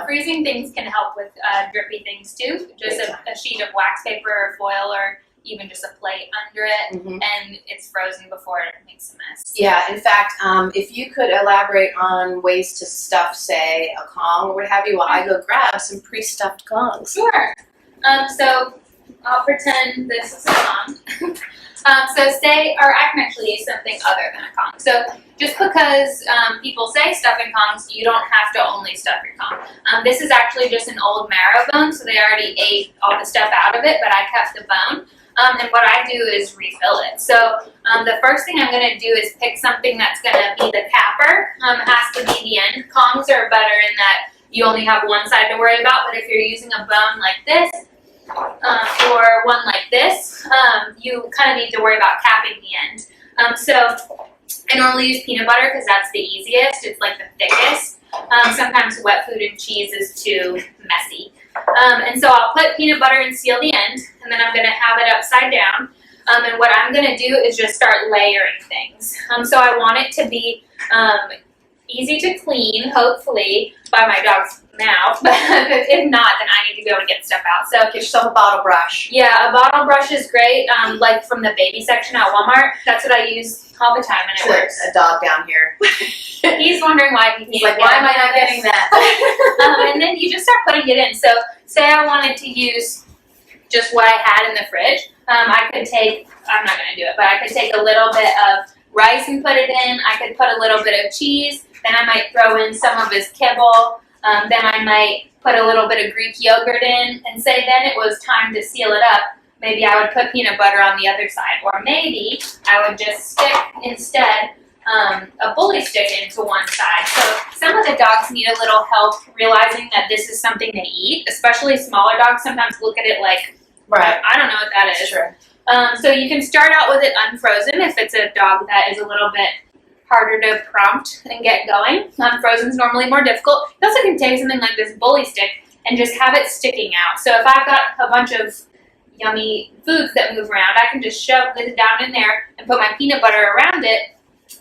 freezing things can help with drippy things too. Just a sheet of wax paper or foil, or even just a plate under it, and it's frozen before it makes a mess. Yeah, in fact, if you could elaborate on ways to stuff, say, a Kong or what have you, while I go grab some pre-stuffed Kongs. Sure. So I'll pretend this is a Kong. So say, or I can actually use something other than a Kong. So just because people say stuff in Kongs, you don't have to only stuff your Kong. This is actually just an old marrow bone, so they already ate all the stuff out of it, but I kept the bone. And what I do is refill it. So the first thing I'm going to do is pick something that's going to be the capper. It has to be the end. Kongs are better in that you only have one side to worry about, but if you're using a bone like this, or one like this, you kind of need to worry about capping the end. So I normally use peanut butter because that's the easiest. It's like the thickest. Sometimes wet food and cheese is too messy. And so I'll put peanut butter and seal the end, and then I'm going to have it upside down. And what I'm going to do is just start layering things. So I want it to be easy to clean, hopefully, by my dog's mouth. But if not, then I need to be able to get stuff out. So get yourself a bottle brush. Yeah, a bottle brush is great. Like from the baby section at Walmart. That's what I use all the time, and it works. A dog down here. He's wondering why he can't. He's like, why am I not getting that? And then you just start putting it in. So say I wanted to use just what I had in the fridge. I could take, I'm not going to do it, but I could take a little bit of rice and put it in. I could put a little bit of cheese. Then I might throw in some of his kibble. Then I might put a little bit of Greek yogurt in, and say then it was time to seal it up. Maybe I would put peanut butter on the other side, or maybe I would just stick instead a bully stick into one side. So some of the dogs need a little help realizing that this is something they eat, especially smaller dogs sometimes look at it like, right, I don't know what that is. Sure. So you can start out with it unfrozen if it's a dog that is a little bit harder to prompt and get going. Unfrozen is normally more difficult. You also can take something like this bully stick and just have it sticking out. So if I've got a bunch of yummy foods that move around, I can just shove this down in there and put my peanut butter around it.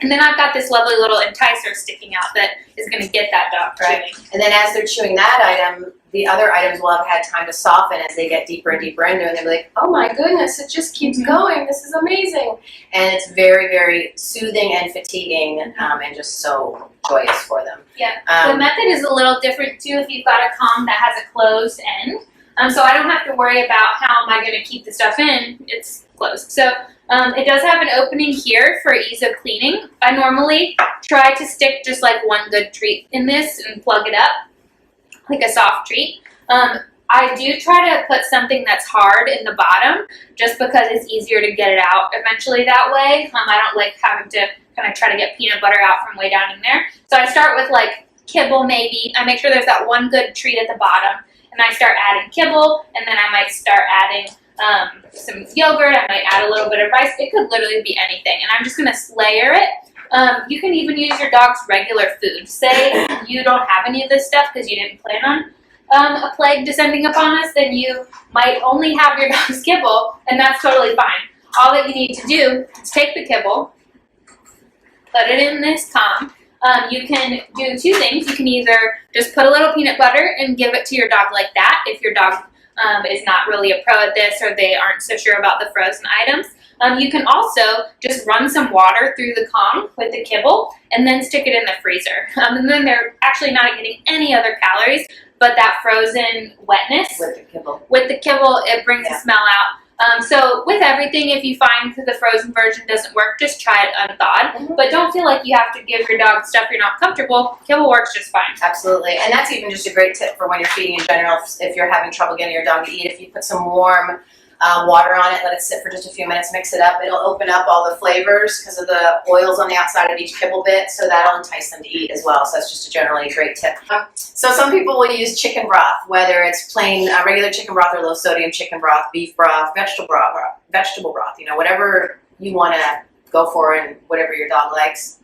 And then I've got this lovely little enticer sticking out that is going to get that dog chewing. And then as they're chewing that item, the other items will have had time to soften as they get deeper and deeper into it. And they'll be like, oh my goodness, it just keeps going. This is amazing. And it's very, very soothing and fatiguing and just so joyous for them. Yeah. The method is a little different too if you've got a Kong that has a closed end. So I don't have to worry about how am I going to keep the stuff in. It's closed. So it does have an opening here for ease of cleaning. I normally try to stick just like one good treat in this and plug it up, like a soft treat. I do try to put something that's hard in the bottom just because it's easier to get it out eventually that way. I don't like having to kind of try to get peanut butter out from way down in there. So I start with like kibble maybe. I make sure there's that one good treat at the bottom. And I start adding kibble, and then I might start adding some yogurt. I might add a little bit of rice. It could literally be anything. And I'm just going to layer it. You can even use your dog's regular food. Say you don't have any of this stuff because you didn't plan on a plague descending upon us, then you might only have your dog's kibble, and that's totally fine. All that you need to do is take the kibble, put it in this Kong. You can do two things. You can either just put a little peanut butter and give it to your dog like that if your dog is not really a pro at this or they aren't so sure about the frozen items. You can also just run some water through the Kong with the kibble and then stick it in the freezer. And then they're actually not getting any other calories, but that frozen wetness. With the kibble. With the kibble, it brings the smell out. So with everything, if you find that the frozen version doesn't work, just try it unthawed. But don't feel like you have to give your dog stuff you're not comfortable. Kibble works just fine. Absolutely. And that's even just a great tip for when you're feeding in general. If you're having trouble getting your dog to eat, if you put some warm water on it, let it sit for just a few minutes, mix it up. It'll open up all the flavors because of the oils on the outside of each kibble bit, so that'll entice them to eat as well. So that's just a generally great tip. So some people will use chicken broth, whether it's plain regular chicken broth or low sodium chicken broth, beef broth, vegetable broth, you know, whatever you want to go for and whatever your dog likes.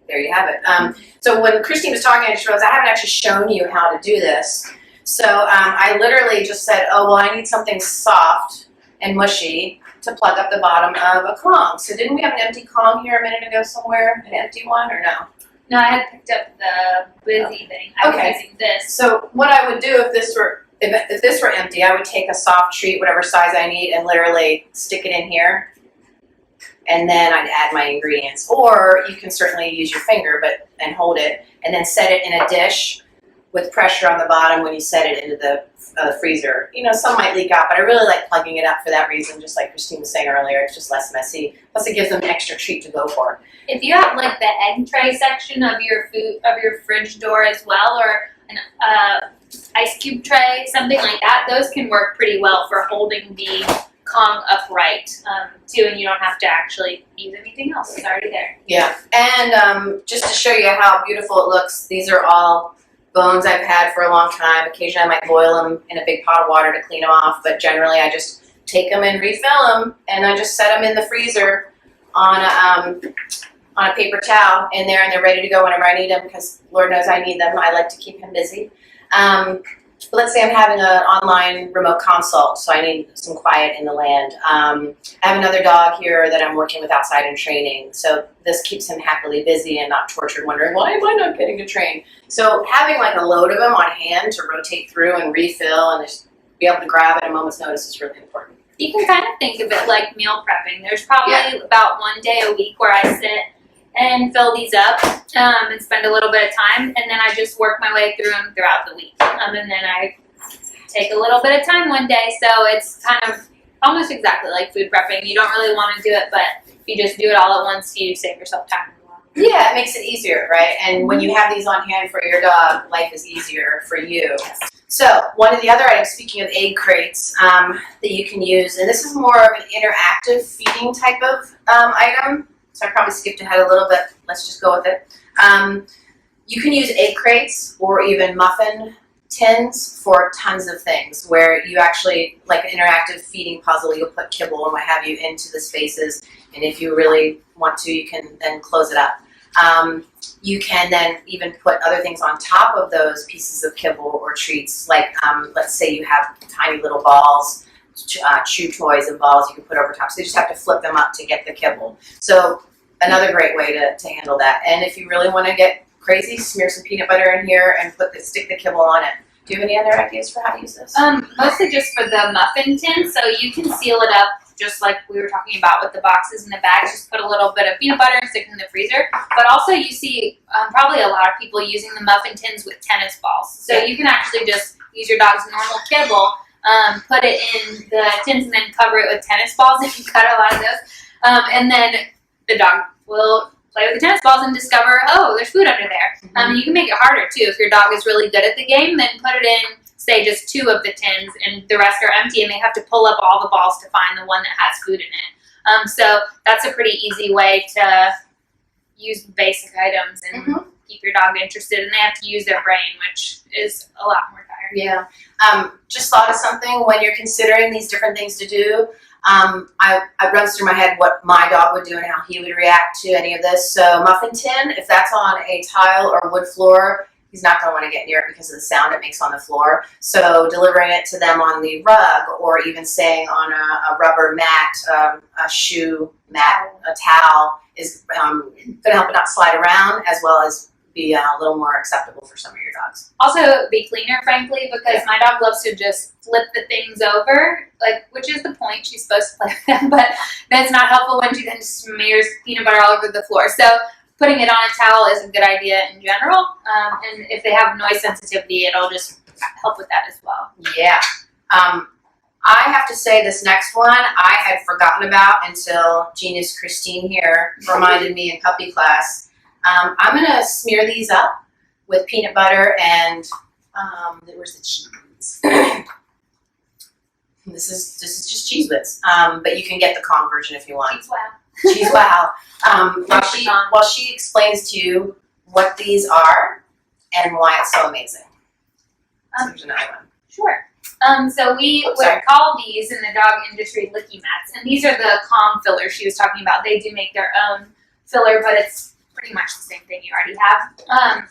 There you have it. So when Christine was talking, I just realized I haven't actually shown you how to do this. So I literally just said, oh, well, I need something soft and mushy to plug up the bottom of a Kong. So didn't we have an empty Kong here a minute ago somewhere? An empty one or no? No, I had picked up the busy thing. I was Okay. using this. So what I would do if this were empty, I would take a soft treat, whatever size I need, and literally stick it in here. And then I'd add my ingredients. Or you can certainly use your finger and hold it, and then set it in a dish with pressure on the bottom when you set it into the freezer. You know, some might leak out, but I really like plugging it up for that reason, just like Christine was saying earlier. It's just less messy. Plus it gives them an extra treat to go for. If you have like the egg tray section of your fridge door as well, or an ice cube tray, something like that, those can work pretty well for holding the Kong upright too, and you don't have to actually use anything else. It's already there. Yeah, and just to show you how beautiful it looks, these are all bones I've had for a long time. Occasionally I might boil them in a big pot of water to clean them off, but generally I just take them and refill them, and I just set them in the freezer on a paper towel in there, and they're ready to go whenever I need them, because Lord knows I need them. I like to keep him busy. But let's say I'm having an online remote consult, so I need some quiet in the land. I have another dog here that I'm working with outside in training, so this keeps him happily busy and not tortured, wondering, why am I not getting to train? So having like a load of them on hand to rotate through and refill and just be able to grab at a moment's notice is really important. You can kind of think of it like meal prepping. There's probably about one day a week where I sit and fill these up and spend a little bit of time, and then I just work my way through them throughout the week. And then I take a little bit of time one day, so it's kind of almost exactly like food prepping. You don't really want to do it, but if you just do it all at once, you save yourself time. Yeah, it makes it easier, right? And when you have these on hand for your dog, life is easier for you. So one of the other items, speaking of egg crates, that you can use, and this is more of an interactive feeding type of item, so I probably skipped ahead a little bit. Let's just go with it. You can use egg crates or even muffin tins for tons of things, where you actually, like an interactive feeding puzzle, you'll put kibble and what have you into the spaces, and if you really want to, you can then close it up. You can then even put other things on top of those pieces of kibble or treats, like let's say you have tiny little balls, chew toys and balls you can put over top, so you just have to flip them up to get the kibble. So another great way to handle that. And if you really want to get crazy, smear some peanut butter in here and stick the kibble on it. Do you have any other ideas for how to use this? Mostly just for the muffin tin, so you can seal it up just like we were talking about with the boxes and the bags. Just put a little bit of peanut butter and stick it in the freezer. But also you see probably a lot of people using the muffin tins with tennis balls. So you can actually just use your dog's normal kibble, put it in the tins, and then cover it with tennis balls if you cut a lot of those. And then the dog will play with the tennis balls and discover, oh, there's food under there. And you can make it harder too. If your dog is really good at the game, then put it in, say, just 2 of the tins, and the rest are empty, and they have to pull up all the balls to find the one that has food in it. So that's a pretty easy way to use basic items and keep your dog interested, and they have to use their brain, which is a lot more tiring. Yeah. Just thought of something when you're considering these different things to do. It runs through my head what my dog would do and how he would react to any of this. So muffin tin, if that's on a tile or wood floor, he's not going to want to get near it because of the sound it makes on the floor. So delivering it to them on the rug, or even saying on a rubber mat, a shoe mat, a towel, is going to help it not slide around, as well as be a little more acceptable for some of your dogs. Also be cleaner, frankly, because my dog loves to just flip the things over, which is the point. She's supposed to play with them, but that's not helpful when she then smears peanut butter all over the floor. So putting it on a towel is a good idea in general, and if they have noise sensitivity, it'll just help with that as well. Yeah. I have to say this next one I had forgotten about until Genius Christine here reminded me in puppy class. I'm going to smear these up with peanut butter and where's the cheese? This is just Cheez Whiz, but you can get the Kong version if you want. Cheese wow. Cheese wow. While she explains to you what these are and why it's so amazing. So here's another one. Sure. So we would call these in the dog industry licky mats, and these are the Kong fillers she was talking about. They do make their own filler, but it's pretty much the same thing you already have.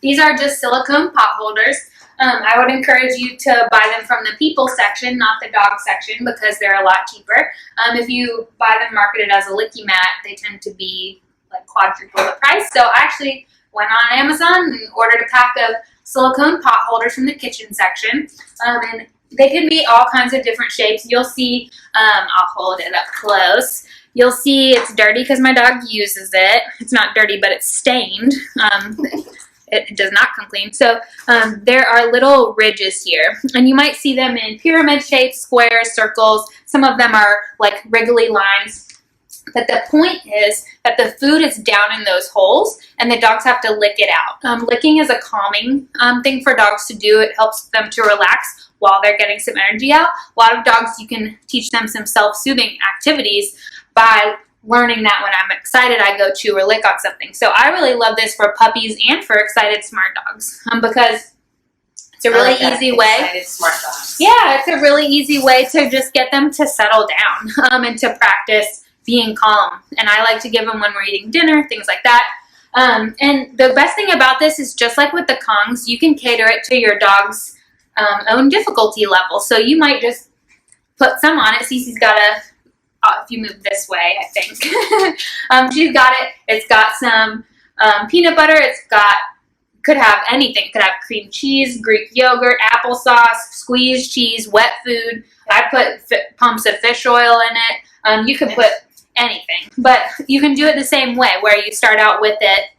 These are just silicone pot holders. I would encourage you to buy them from the people section, not the dog section, because they're a lot cheaper. If you buy them marketed as a licky mat, they tend to be like quadruple the price. So I actually went on Amazon and ordered a pack of silicone pot holders from the kitchen section. And they can be all kinds of different shapes. You'll see, I'll hold it up close. You'll see it's dirty because my dog uses it. It's not dirty, but it's stained. It does not come clean. So there are little ridges here. And you might see them in pyramid shapes, squares, circles. Some of them are like wriggly lines. But the point is that the food is down in those holes and the dogs have to lick it out. Licking is a calming thing for dogs to do. It helps them to relax while they're getting some energy out. A lot of dogs, you can teach them some self-soothing activities by learning that when I'm excited, I go chew or lick on something. So I really love this for puppies and for excited smart dogs because it's a really easy way. Excited smart dogs. Yeah, it's a really easy way to just get them to settle down and to practice being calm. And I like to give them when we're eating dinner, things like that. And the best thing about this is just like with the Kongs, you can cater it to your dog's own difficulty level. So you might just put some on it. Cece's got a, if you move this way, I think. She's got it. It's got some peanut butter. It's got, could have anything. Could have cream cheese, Greek yogurt, applesauce, squeezed cheese, wet food. I put pumps of fish oil in it. You can put anything, but you can do it the same way where you start out with it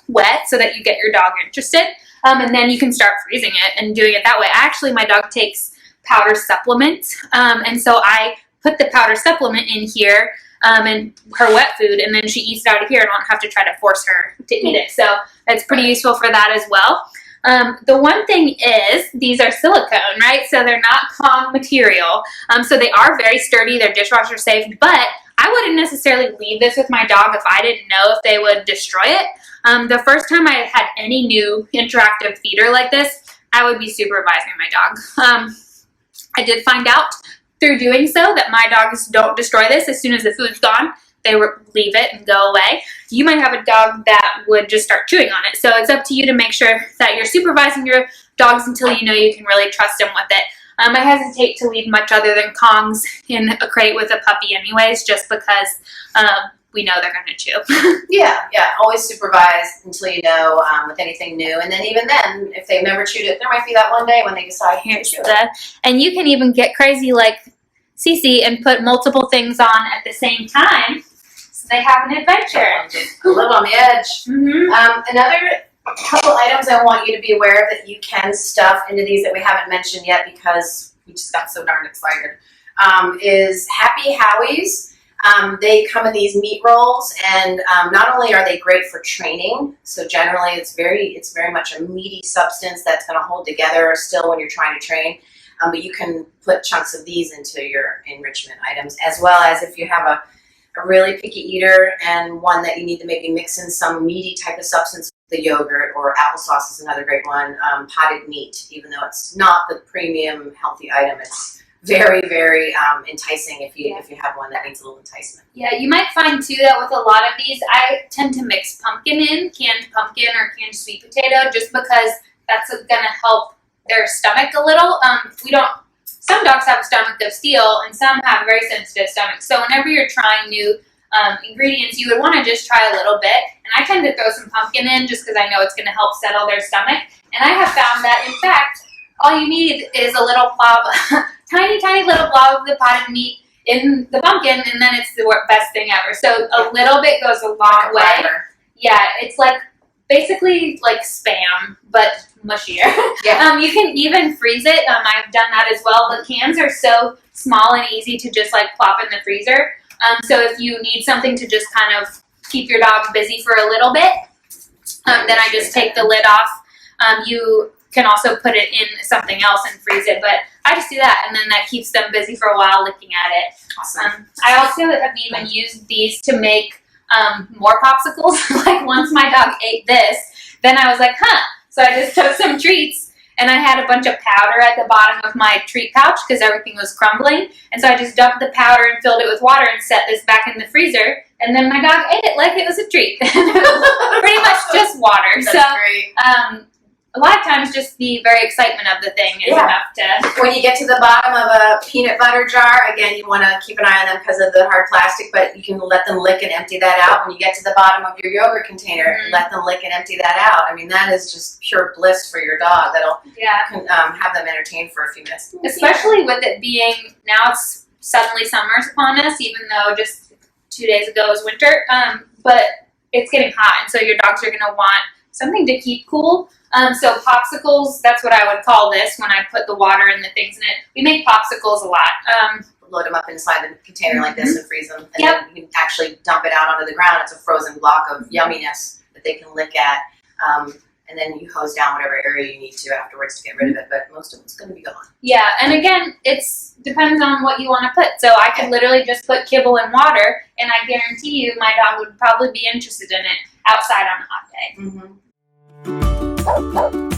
wet so that you get your dog interested, and then you can start freezing it and doing it that way. Actually, my dog takes powder supplements, and so I put the powder supplement in here and her wet food, and then she eats it out of here and I don't have to try to force her to eat it. So it's pretty useful for that as well. The one thing is these are silicone, right? So they're not Kong material. So they are very sturdy. They're dishwasher safe, but I wouldn't necessarily leave this with my dog if I didn't know if they would destroy it. The first time I had any new interactive feeder like this, I would be supervising my dog. I did find out through doing so that my dogs don't destroy this as soon as the food's gone. They leave it and go away. You might have a dog that would just start chewing on it. So it's up to you to make sure that you're supervising your dogs until you know you can really trust them with it. I hesitate to leave much other than Kongs in a crate with a puppy anyways, just because we know they're going to chew. Yeah. Always supervise until you know with anything new. And then even then, if they've never chewed it, there might be that one day when they decide to chew it. And you can even get crazy like Cece and put multiple things on at the same time. So they have an adventure. A little on the edge. Another couple items I want you to be aware of that you can stuff into these that we haven't mentioned yet because we just got so darn excited, is Happy Howies. They come in these meat rolls, and not only are they great for training, so generally it's very much a meaty substance that's going to hold together still when you're trying to train. But you can put chunks of these into your enrichment items, as well as if you have a really picky eater and one that you need to maybe mix in some meaty type of substance. The yogurt or applesauce is another great one. Potted meat, even though it's not the premium healthy item, it's very, very enticing if you have one that needs a little enticement. Yeah, you might find too that with a lot of these, I tend to mix pumpkin in, canned pumpkin or canned sweet potato, just because that's going to help their stomach a little. Some dogs have a stomach of steel and some have very sensitive stomachs. So whenever you're trying new ingredients, you would want to just try a little bit. And I tend to throw some pumpkin in just because I know it's going to help settle their stomach. And I have found that, in fact, all you need is a little blob, tiny little blob of the potted meat in the pumpkin, and then it's the best thing ever. So a little bit goes a long way. Yeah, it's like basically like Spam, but mushier. Yeah. You can even freeze it. I've done that as well. The cans are so small and easy to just like plop in the freezer. So if you need something to just kind of keep your dog busy for a little bit, then I just take the lid off. You can also put it in something else and freeze it, but I just do that, and then that keeps them busy for a while looking at it. Awesome. I also have even used these to make more popsicles. Like once my dog ate this, then I was like, So I just took some treats, and I had a bunch of powder at the bottom of my treat pouch because everything was crumbling. And so I just dumped the powder and filled it with water and set this back in the freezer. And then my dog ate it like it was a treat. Pretty much just water. That's great. a lot of times just the very excitement of the thing is enough to. When you get to the bottom of a peanut butter jar, again, you want to keep an eye on them because of the hard plastic, but you can let them lick and empty that out. When you get to the bottom of your yogurt container, let them lick and empty that out. I mean, that is just pure bliss for your dog. That'll have them entertained for a few minutes. Especially with it being, now it's suddenly summer's upon us, even though just 2 days ago was winter, but it's getting hot, and so your dogs are going to want something to keep cool. So popsicles, that's what I would call this when I put the water and the things in it. We make popsicles a lot. Load them up inside the container like this and freeze them. And then you can actually dump it out onto the ground. It's a frozen block of yumminess that they can lick at. And then you hose down whatever area you need to afterwards to get rid of it. But most of it's going to be gone. Yeah, and again, it's depends on what you want to put. So I could literally just put kibble and water, and I guarantee you my dog would probably be interested in it outside on a hot day.